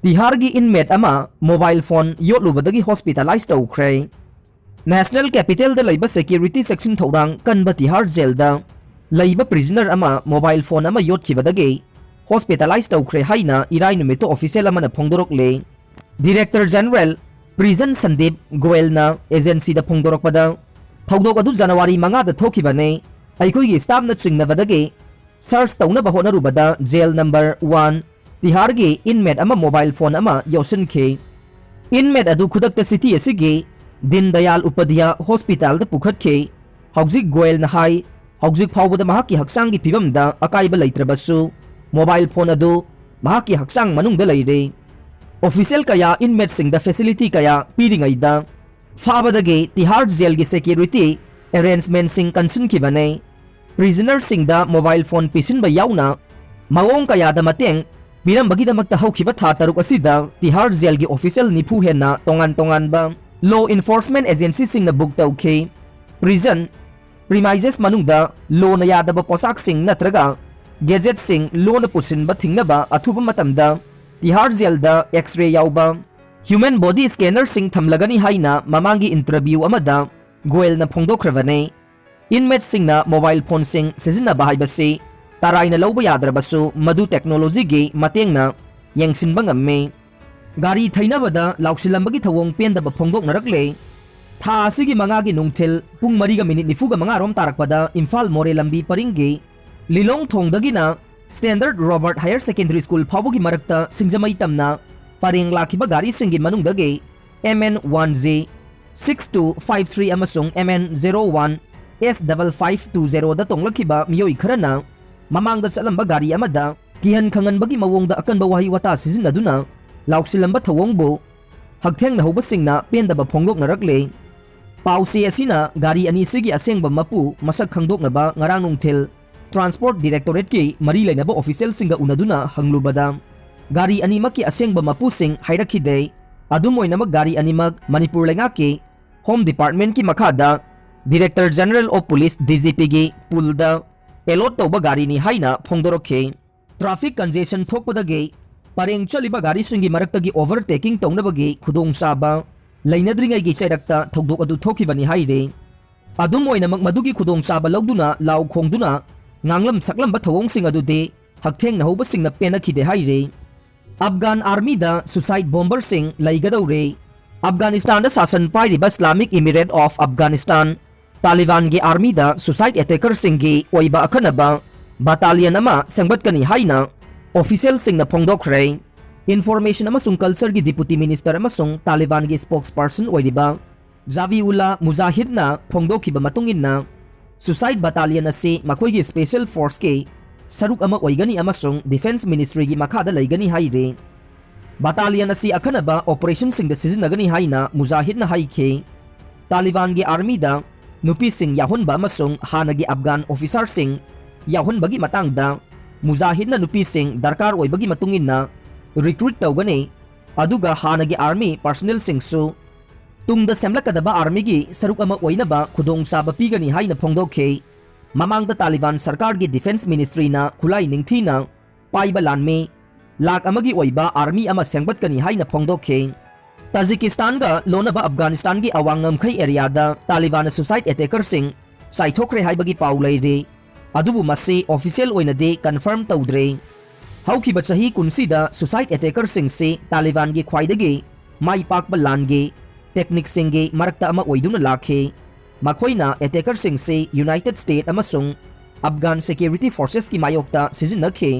तिहार की inmate mobile phone योटलुबदगी hospitalize तौखरे नेशनल कैपिटल द लैब सिक्योरिटी सेक्शन थौरांग कन्ब तिहार जेल द लैब प्रिजनर मोबाइल फोन योटखिबदगी हॉस्पिटलाइज तौखरे हाइना इराई नुमित ऑफिशियल फोंदोरकले director general prison Sandeep Goyal agency द फोंदोरकपदा थौदोक अदु जनवरी 5 द थोखिबने अइखोइगी स्टाफ न चिंगनबदगी सर्च तौनब होनरुबदा जेल नंबर 1 तिहार की इनमेट मोबाइल फोन यौसनखे इनमेट अदु खुदक सिटी असिगी दिन दयाल उपाध्याय हॉस्पिटल द पुखतखे हौजिक गोयल न हाई हौजिक फाउबद महाकी हक्सांगी फिबम द अकाइब लैत्रबसु मोबाइल फोन अदु महाकी हक्सांग मनुंग द लैरे ऑफिशियल कया इनमेट सिंग द फैसिलिटी कया पीरिंगैदा फाबदगे तिहार जेल की सिक्योरिटी अरेंजमेंट सिंग कंसन की बने प्रिजनर सिंग द मोबाइल फोन पिसिन ब याउना मवोंग कया द मतेंग बीरमबगीदमक्ता हौखिबा था तरुक असिदा तिहार जेल की ऑफिशियल निफु हेना तोंगान तोंगानबा लॉ इन्फोर्समेंट एजेंसी सिंगना बुक तौखे प्रिजन प्रीमाइजेस मनुंगदा लॉ न यादब पोसाक सिंग नत्रगा गैजेट सिंग लॉ न पुसिनबा थिंगनबा अथुबा मतमदा तिहार जेल दा एक्सरे याउबा ह्यूमन बॉडी स्कैनर सिंग थमलगनी हाइना ममांगी इंटरव्यू अमदा गोयल न फोंदोखरबने इनमेट सिंगना मोबाइल फोन सिंग सिजिनबा हाइबसे ताराइना लौबा याद्रबसु मधु टेक्नोलॉजी की मतेंगना यंगसिनबा ngame गाड़ी थैनबदा लाउसिलंबगी थवोंग पेंदब फोंदोकनरकले था असिगी मंगागी नुंगथिल पुंग 4:45 रोम तारकपदा इम्फाल मोरे लंबी परिंगे लिलोंग थोंगदगिना standard Robert higher secondary school फाउबगी मरकता सिंगजमई तमना परेंग लाखिबा गाड़ी सिंगी मनुंगदगे MN1J 6253 अमसुंग MN01 S5520 दा तोंगलखिबा मियोई खरना ममांग चलंबा गाड़ी अमदा किहन खंगनबगी मवोंगदा अकनबा वाही वता सिजिनदुना लाउसिलंबा थवोंगबो हकथेंग नहौबसिंगना पेंदबा फोंदोकनरकले पाउसे असिना गाड़ी अनीसिगी असेंगबा मपु मसक खंगदोकनबा ngarang nungthil ट्रांसपोर्ट डायरेक्टोरेट की मरी लेनबा ऑफिशियल सिंग उनदुना हंगलुबदा गाड़ी अनीमक की असेंगबा मपु सिंग हाइरखिदे अदुमोइनमक गाड़ी अनीमक मणिपुर लेंगा के होम डिपार्टमेंट की मखादा director general of police DGP की पुलदा एलोट तौबा गाड़ी नि हाइना फोंदोरखे ट्रैफिक कंजेशन थोकपदगे परेंग चलिबा गाड़ी सिंगी मरक्तगी ओवरटेकिंग तौनबगी खुदोंग साबा लैनद्रिंगै की चैरक्ता थौदोक अदु थोखिबनी हाइरे अदुमोइनमक मदुगी खुदोंग साबा लौदुना लाउ खोंगदुना nganglem saklam bathawong sing adude haktheng nahouba singna penakide haire Afghan army da suicide bomber sing laigadaure Afghanistan da sasan pairiba Islamic Emirate of Afghanistan Taliban ge army da suicide attacker sing ge oiba akhanaba battalion ama sengbatkani haina official sing na phongdokhre information ama sung culture gi deputy minister ama sung Taliban ge spokesperson oiriba Zabiullah Mujahid na phongdokhiba matungin na suicide battalion असे मखोइगी special force के सरुक अमा ओइगनी अमसुंग defence ministry की मखादा लैगनी हाइरे battalion असे अखनबा operation Singh the सिजनगनी हाइना मुजाहिद न हाइखे तालिबान के army दा नुपी सिंग याहुनबा अमसुंग हानगी Afghan officer सिंग याहुनबगी मतंगदा मुजाहिद न नुपी सिंग दरकार ओइबगी मतुंगिना रिक्रूट तौगने अदुगा हानगी आर्मी पर्सनल सिंगसु तुंगदा सेमलकदबा आर्मी की सरुक अमा ओइनबा खुदोंग साबा पीगनी हाइना फोंदोखे ममांगदा तालिबान सरकार की डिफेंस मिनिस्ट्री ना खुलाई निंगथीना पाइबा लानमे लाख अमगी ओइबा आर्मी अमा सेंगबतकनी हाइना फोंदोखे ताजिकिस्तान गा लोनबा अफगानिस्तान की अवांगमखै एरिया दा तालिबान सुसाइड अटैकर सिंग साइथोखरे हाइबगी पाउ लैरे अदुबु मसे ऑफिशियल ओइनदे कंफर्म तौद्रे हौखिबा चही कुनसीदा सुसाइड अटैकर सिंग से तालिबान की ख्वाइदगे माई पाकबा लानगे टेक्निक सिंगे मरक्ता अमा ओइदुना लाखे मखोइना अटैकर सिंग से यूनाइटेड स्टेट अमसुंग अफगान सिक्योरिटी फोर्सेस की मायोक्ता सिजिनखे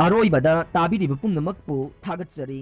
अरोइबदा ताबिरिबा पुंगनमकपु थागतजरी।